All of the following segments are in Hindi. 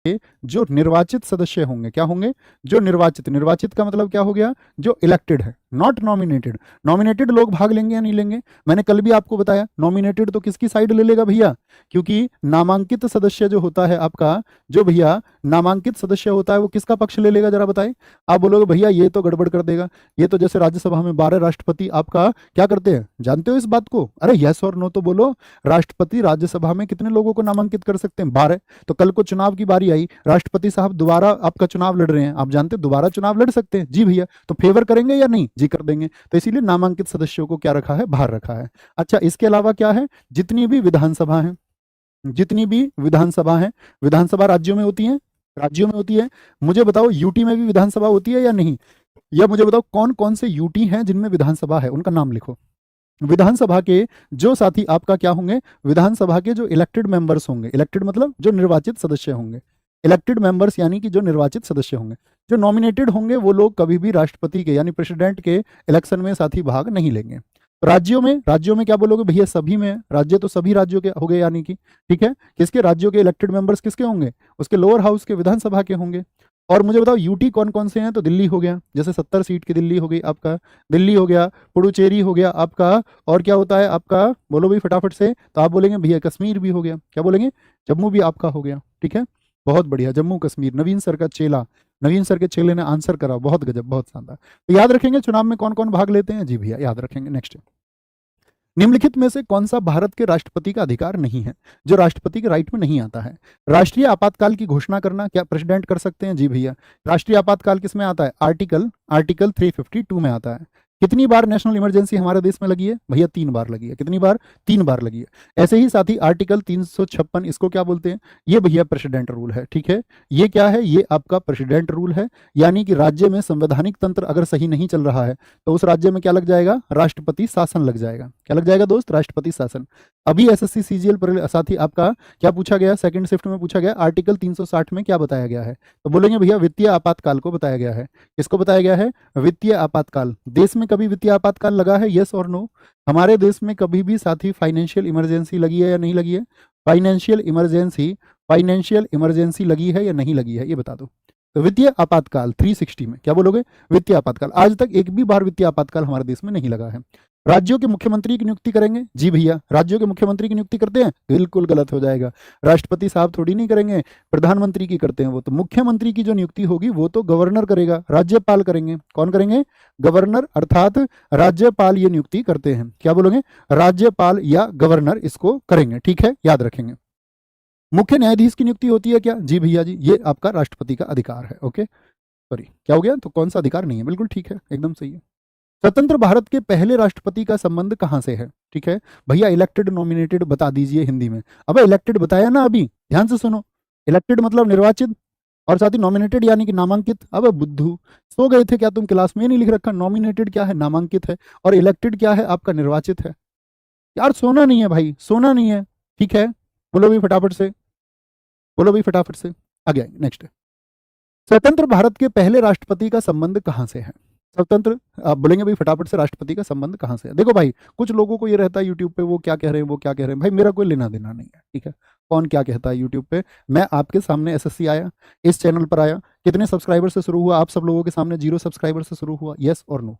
जो निर्वाचित सदस्य होंगे, क्या होंगे, जो निर्वाचित, निर्वाचित का मतलब क्या हो गया, जो इलेक्टेड है, नॉट नॉमिनेटेड। नॉमिनेटेड लोग भाग लेंगे या नहीं लेंगे, मैंने कल भी आपको बताया, नॉमिनेटेड तो किसकी साइड ले लेगा भैया, क्योंकि नामांकित सदस्य जो होता है आपका, जो भैया नामांकित सदस्य होता है वो किसका पक्ष ले लेगा, जरा बताएं। आप बोलोगे भैया ये तो गड़बड़ कर देगा, ये तो जैसे राज्यसभा में 12 राष्ट्रपति आपका क्या करते हैं, जानते हो इस बात को, अरे यस और नो तो बोलो। राष्ट्रपति राज्यसभा में कितने लोगों को नामांकित कर सकते हैं, 12। तो कल को चुनाव की बारी आई, राष्ट्रपति साहब दोबारा आपका चुनाव लड़ रहे हैं, आप जानते हैं दोबारा चुनाव लड़ सकते हैं, जी भैया, तो फेवर करेंगे या नहीं, जी कर देंगे। तो इसीलिए नामांकित सदस्यों को क्या रखा है, बाहर रखा है। अच्छा, इसके अलावा क्या है, जितनी भी विधानसभा है, जितनी भी विधानसभा है, विधानसभा राज्यों में होती है, राज्यों में होती है। मुझे बताओ यूटी में भी विधानसभा होती है या नहीं, या मुझे बताओ कौन कौन से यूटी हैं जिनमें विधानसभा है, उनका नाम लिखो। विधानसभा के जो साथी आपका क्या होंगे, विधानसभा के जो इलेक्टेड मेंबर्स होंगे, इलेक्टेड मतलब जो निर्वाचित सदस्य होंगे, इलेक्टेड मेंबर्स यानी कि जो निर्वाचित सदस्य होंगे। जो नॉमिनेटेड होंगे वो लोग कभी भी राष्ट्रपति के यानी प्रेसिडेंट के इलेक्शन में साथी भाग नहीं लेंगे। राज्यों में, राज्यों में क्या बोलोगे भैया, सभी में, राज्य तो सभी राज्यों के हो गए यानी कि, ठीक है, किसके, राज्यों के इलेक्टेड मेंबर्स किसके होंगे, उसके लोअर हाउस के, विधानसभा के होंगे। और मुझे बताओ यूटी कौन कौन से हैं, तो दिल्ली हो गया, जैसे 70 सीट की दिल्ली हो गई आपका, दिल्ली हो गया, पुडुचेरी हो गया आपका, और क्या होता है आपका, बोलो भाई फटाफट से, तो आप बोलेंगे भैया कश्मीर भी हो गया, क्या बोलेंगे, जम्मू भी आपका हो गया, ठीक है, बहुत बढ़िया, जम्मू कश्मीर, नवीन सर का चेला, नवीन सर के चेले ने आंसर करा, बहुत गजब, बहुत शानदार। तो याद रखेंगे चुनाव में कौन कौन भाग लेते हैं, जी भैया याद रखेंगे। नेक्स्ट, निम्नलिखित में से कौन सा भारत के राष्ट्रपति का अधिकार नहीं है, जो राष्ट्रपति के राइट में नहीं आता है। राष्ट्रीय आपातकाल की घोषणा करना क्या प्रेसिडेंट कर सकते हैं, जी भैया। राष्ट्रीय आपातकाल किसमें आता है, आर्टिकल आर्टिकल 352 में आता है। कितनी बार नेशनल इमरजेंसी हमारे देश में लगी है भैया, 3 बार लगी है, कितनी बार, 3 बार लगी है। ऐसे ही साथ ही आर्टिकल 356, इसको क्या बोलते हैं, ये भैया प्रेसिडेंट रूल है, ठीक है, ये क्या है, ये आपका प्रेसिडेंट रूल है, यानी कि राज्य में संवैधानिक तंत्र अगर सही नहीं चल रहा है तो उस राज्य में क्या लग जाएगा, राष्ट्रपति शासन लग जाएगा, क्या लग जाएगा दोस्त, राष्ट्रपति शासन। अभी एसएससी सीजीएल पर साथ ही आपका क्या पूछा गया, सेकंड शिफ्ट में पूछा गया, आर्टिकल 360 में क्या बताया गया है, तो बोलेंगे भैया वित्तीय आपातकाल को बताया गया है। किसको बताया गया है, वित्तीय आपातकाल। देश में कभी वित्तीय आपातकाल लगा है, यस और नो, हमारे देश में कभी भी साथी फाइनेंशियल इमरजेंसी लगी है या नहीं लगी है, फाइनेंशियल इमरजेंसी, फाइनेंशियल इमरजेंसी लगी है या नहीं लगी है, ये बता दो। तो वित्तीय आपातकाल 360 में क्या बोलोगे, वित्तीय आपातकाल। आज तक एक भी बार वित्तीय आपातकाल हमारे देश में नहीं लगा है। राज्यों के मुख्यमंत्री की नियुक्ति करेंगे, जी भैया, राज्यों के मुख्यमंत्री की नियुक्ति करते हैं, बिल्कुल गलत हो जाएगा, राष्ट्रपति साहब थोड़ी नहीं करेंगे, प्रधानमंत्री की करते हैं वो तो। मुख्यमंत्री की जो नियुक्ति होगी वो तो गवर्नर करेगा, राज्यपाल करेंगे, कौन करेंगे, गवर्नर, अर्थात राज्यपाल ये नियुक्ति करते हैं, क्या बोलोगे, राज्यपाल या गवर्नर इसको करेंगे, ठीक है, याद रखेंगे। मुख्य न्यायाधीश की नियुक्ति होती है क्या, जी भैया जी, ये आपका राष्ट्रपति का अधिकार है, ओके, सॉरी क्या हो गया, तो कौन सा अधिकार नहीं है, बिल्कुल ठीक है, एकदम सही है। स्वतंत्र भारत के पहले राष्ट्रपति का संबंध कहां से है, ठीक है भैया, इलेक्टेड नॉमिनेटेड बता दीजिए हिंदी में। अब इलेक्टेड बताया ना अभी, ध्यान से सुनो, इलेक्टेड मतलब निर्वाचित, और साथ ही नॉमिनेटेड यानी कि नामांकित। अब बुद्धू सो गए थे क्या तुम, क्लास में नहीं लिख रखा, नॉमिनेटेड क्या है, नामांकित है, और इलेक्टेड क्या है, आपका निर्वाचित है। यार सोना नहीं है भाई, सोना नहीं है, ठीक है, बोलो भी फटाफट से, बोलो भी फटाफट से, आगे आएंगे। नेक्स्ट, स्वतंत्र भारत के पहले राष्ट्रपति का संबंध कहां से है, स्वतंत्र, आप बोलेंगे भाई फटाफट से, राष्ट्रपति का संबंध कहां से है। देखो भाई, कुछ लोगों को ये रहता है यूट्यूब पे, वो क्या कह रहे हैं, वो क्या कह रहे हैं, भाई मेरा कोई लेना देना नहीं है, ठीक है, कौन क्या कहता है यूट्यूब पे। मैं आपके सामने एसएससी आया, इस चैनल पर आया, कितने सब्सक्राइबर से शुरू हुआ, आप सब लोगों के सामने 0 सब्सक्राइबर से शुरू हुआ, यस और नो।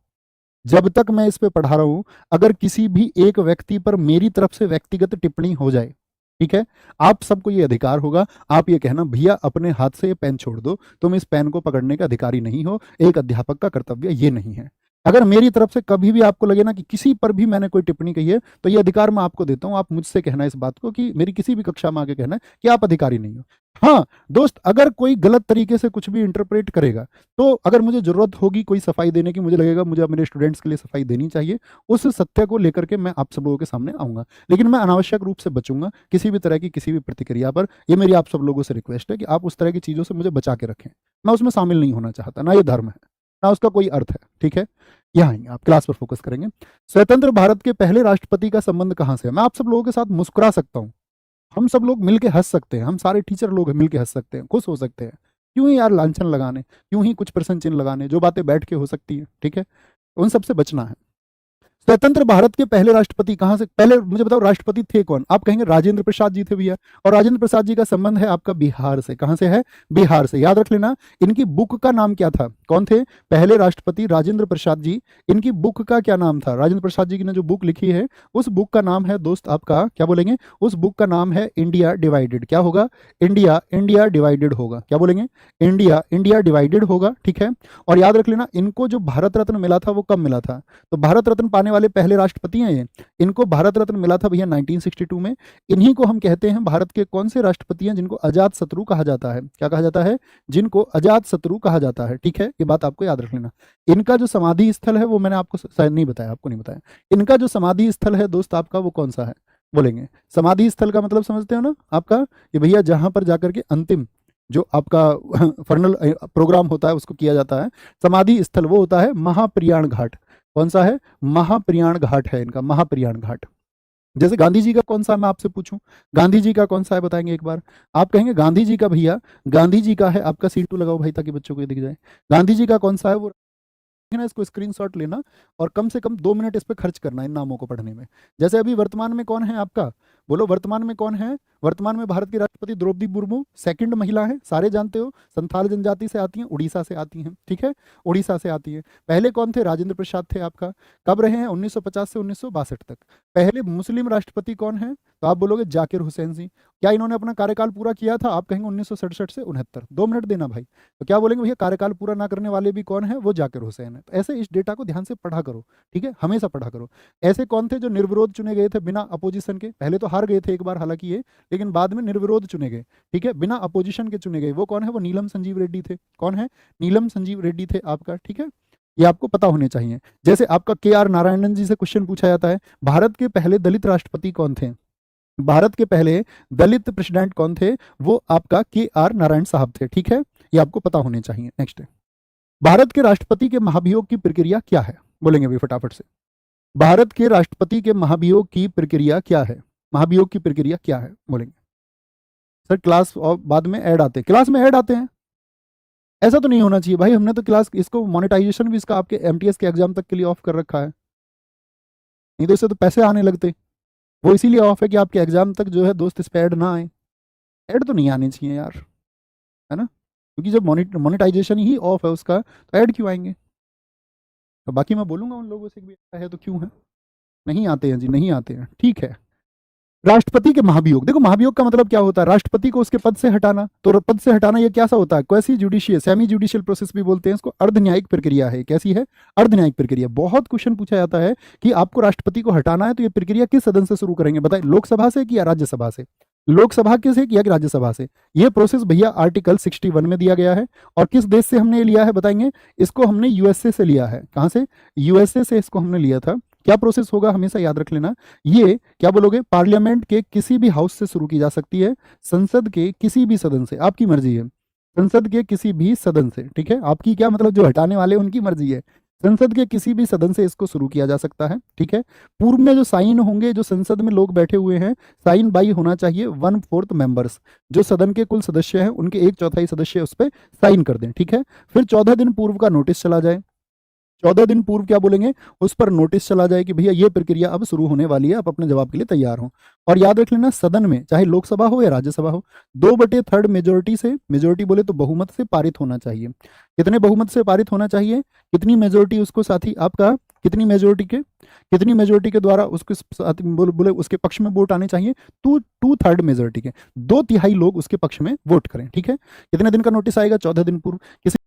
जब तक मैं इस पे पढ़ा रहा हूं, अगर किसी भी एक व्यक्ति पर मेरी तरफ से व्यक्तिगत टिप्पणी हो जाए, ठीक है, आप सबको ये अधिकार होगा, आप ये कहना भैया अपने हाथ से ये पेन छोड़ दो, तुम इस पेन को पकड़ने का अधिकारी नहीं हो, एक अध्यापक का कर्तव्य ये नहीं है। अगर मेरी तरफ से कभी भी आपको लगे ना कि किसी पर भी मैंने कोई टिप्पणी कही है, तो ये अधिकार मैं आपको देता हूं, आप मुझसे कहना इस बात को, कि मेरी किसी भी कक्षा में आके कहना है कि आप अधिकारी नहीं हो। हाँ दोस्त, अगर कोई गलत तरीके से कुछ भी इंटरप्रेट करेगा, तो अगर मुझे जरूरत होगी कोई सफाई देने की, मुझे लगेगा मुझे मेरे स्टूडेंट्स के लिए सफाई देनी चाहिए, उस सत्य को लेकर के मैं आप सब लोगों के सामने आऊंगा, लेकिन मैं अनावश्यक रूप से बचूंगा किसी भी तरह की किसी भी प्रतिक्रिया पर। ये मेरी आप सब लोगों से रिक्वेस्ट है कि आप उस तरह की चीजों से मुझे बचा के रखें, मैं उसमें शामिल नहीं होना चाहता, ना ये धर्म है ना उसका कोई अर्थ है, ठीक है। यहाँ आएंगे, आप क्लास पर फोकस करेंगे। स्वतंत्र भारत के पहले राष्ट्रपति का संबंध कहां से है, मैं आप सब लोगों के साथ मुस्कुरा सकता हूं, हम सब लोग मिलके हंस सकते हैं, हम सारे टीचर लोग मिलके हंस सकते हैं, खुश हो सकते हैं, क्यों ही यार लांछन लगाने, क्यों ही कुछ प्रश्न चिन्ह लगाने, जो बातें बैठ के हो सकती है, ठीक है, उन सबसे बचना है। स्वतंत्र भारत के पहले राष्ट्रपति कहां से, पहले मुझे बताओ राष्ट्रपति थे कौन? आप कहेंगे राजेंद्र प्रसाद जी थे भैया, और राजेंद्र प्रसाद जी का संबंध है आपका बिहार से। कहां से है? बिहार से। याद रख लेना। इनकी बुक का नाम क्या था? कौन थे पहले राष्ट्रपति? राजेंद्र प्रसाद जी। इनकी बुक का क्या नाम था? राजेंद्र प्रसाद जी ने जो बुक लिखी है उस बुक का नाम है दोस्त आपका, क्या बोलेंगे? उस बुक का नाम है इंडिया डिवाइडेड। क्या होगा? इंडिया डिवाइडेड होगा। क्या बोलेंगे? इंडिया डिवाइडेड होगा। ठीक है। और याद रख लेना, इनको जो भारत रत्न मिला था वो कब मिला था? तो भारत रत्न पाने वाले पहले राष्ट्रपति हैं ये। इनको भारत रत्न मिला था भैया 1962 में। इन्हीं को हम कहते हैं भारत के कौन से राष्ट्रपति हैं जिनको अजात शत्रु कहा जाता है? क्या कहा जाता है? जिनको अजात शत्रु कहा जाता है। ठीक है, ये बात आपको याद रख लेना। इनका जो समाधि स्थल है वो मैंने आपको शायद नहीं बताया, आपको नहीं बताया। इनका जो समाधि स्थल है दोस्त आपका वो कौन सा है? बोलेंगे समाधि स्थल का मतलब समझते हो ना आपका? ये भैया जहां पर जाकर के अंतिम जो आपका फर्नल प्रोग्राम होता है उसको किया जाता है। समाधि स्थल वो होता है महाप्रियाण घाट। कौन सा है? महाप्रियाण घाट है इनका, महाप्रियाण घाट। जैसे गांधी जी का कौन सा है मैं आपसे पूछूं, गांधी जी का कौन सा है बताएंगे एक बार? आप कहेंगे गांधी जी का भैया, गांधी जी का है आपका, C2 लगाओ भाई ताकि बच्चों को ये दिख जाए। गांधी जी का कौन सा है वो ना, इसको स्क्रीनशॉट लेना और कम से कम 2 मिनट इस पे खर्च करना इन नामों को पढ़ने में। जैसे अभी वर्तमान में कौन है आपका? बोलो वर्तमान में कौन है? वर्तमान में भारत की राष्ट्रपति द्रौपदी मुर्मू, सेकंड महिला है, सारे जानते हो, संथाल जनजाति से आती हैं, उड़ीसा से आती हैं। ठीक है, उड़ीसा से आती है। पहले कौन थे? राजेंद्र प्रसाद थे आपका। कब रहे हैं? 1950 से 1962 तक। पहले मुस्लिम राष्ट्रपति कौन है? तो आप बोलोगे जाकिर हुसैन जी। क्या इन्होंने अपना कार्यकाल पूरा किया था? आप कहेंगे 1967 से 69। 2 मिनट देना भाई। तो क्या बोलेंगे भैया कार्यकाल पूरा ना करने वाले भी कौन है? वो जाकिर हुसैन है। तो ऐसे इस डेटा को ध्यान से पढ़ा करो। ठीक है, हमेशा पढ़ा करो। ऐसे कौन थे जो निर्विरोध चुने गए थे बिना अपोजिशन के? पहले तो हार गए थे एक बार हालांकि ये, लेकिन बाद में निर्विरोध चुने गए। ठीक है, बिना अपोजिशन के चुने गए। वो कौन है? वो नीलम संजीव रेड्डी थे। कौन है? नीलम संजीव रेड्डी थे आपका। ठीक है, ये आपको पता होने चाहिए। जैसे आपका KR नारायणन जी से क्वेश्चन पूछा जाता है, भारत के पहले दलित राष्ट्रपति कौन थे? भारत के पहले दलित प्रेसिडेंट कौन थे? वो आपका KR नारायण साहब थे। ठीक है, ये आपको पता होने चाहिए। नेक्स्ट है, भारत के राष्ट्रपति के महाभियोग की प्रक्रिया क्या है? बोलेंगे भी फटाफट से। भारत के राष्ट्रपति के महाभियोग की प्रक्रिया क्या है? महाभियोग की प्रक्रिया क्या है? बोलेंगे सर क्लास और बाद में ऐड आते हैं, क्लास में ऐड आते हैं। ऐसा तो नहीं होना चाहिए भाई, हमने तो क्लास इसको मोनेटाइजेशन भी इसका आपके MTS के एग्जाम तक के लिए ऑफ कर रखा है, नहीं तो इससे तो पैसे आने लगते। वो इसीलिए ऑफ है कि आपके एग्जाम तक जो है दोस्त इस पर ऐड ना आए। ऐड तो नहीं आने चाहिए यार, है ना? क्योंकि जब मोनेटाइजेशन ही ऑफ है उसका तो ऐड क्यों आएंगे? तो बाकी मैं बोलूंगा उन लोगों से भी ऐसा है तो क्यों है, नहीं आते हैं जी, नहीं आते हैं। ठीक है, राष्ट्रपति के महाभियोग। देखो महाभियोग का मतलब क्या होता है? राष्ट्रपति को उसके पद से हटाना। तो पद से हटाना ये कैसा होता है? Quasi judicial, semi judicial process भी बोलते हैं इसको। अर्धन्यायिक प्रक्रिया है। कैसी है? अर्धन्यायिक प्रक्रिया। बहुत क्वेश्चन पूछा जाता है कि आपको राष्ट्रपति को हटाना है तो ये प्रक्रिया किस सदन से शुरू करेंगे? बताइए, लोकसभा से कि या राज्यसभा से? लोकसभा के से किया कि राज्यसभा से? ये प्रोसेस भैया आर्टिकल 61 में दिया गया है। और किस देश से हमने लिया है बताएंगे? इसको हमने USA से लिया है। कहां से? USA से इसको हमने लिया था। क्या प्रोसेस होगा हमेशा याद रख लेना। ये क्या बोलोगे? पार्लियामेंट के किसी भी हाउस से शुरू की जा सकती है, संसद के किसी भी सदन से, आपकी मर्जी है। संसद के किसी भी सदन से। ठीक है, आपकी क्या मतलब, जो हटाने वाले उनकी मर्जी है। संसद के किसी भी सदन से इसको शुरू किया जा सकता है। ठीक है, पूर्व में जो साइन होंगे, जो संसद में लोग बैठे हुए हैं, साइन बाई होना चाहिए 1/4 मेंबर्स। जो सदन के कुल सदस्य हैं उनके 1/4 सदस्य उस पर साइन कर दें। ठीक है, फिर 14 दिन पूर्व का नोटिस चला जाए। 14 दिन पूर्व क्या बोलेंगे? उस पर नोटिस चला जाए कि भैया ये प्रक्रिया अब शुरू होने वाली है, आप अपने जवाब के लिए तैयार हो। और याद रख लेना, सदन में चाहे लोकसभा हो या राज्यसभा हो, 2/3 मेजोरिटी से, मेजोरिटी बोले तो बहुमत से पारित होना चाहिए। कितने बहुमत से पारित होना चाहिए? कितनी मेजोरिटी उसको साथी आपका, कितनी मेजोरिटी के द्वारा उसके साथ बोले उसके पक्ष में वोट आने चाहिए? 2/3 मेजोरिटी के, 2/3 लोग उसके पक्ष में वोट करें। ठीक है, कितने दिन का नोटिस आएगा? 14 दिन पूर्व। किसी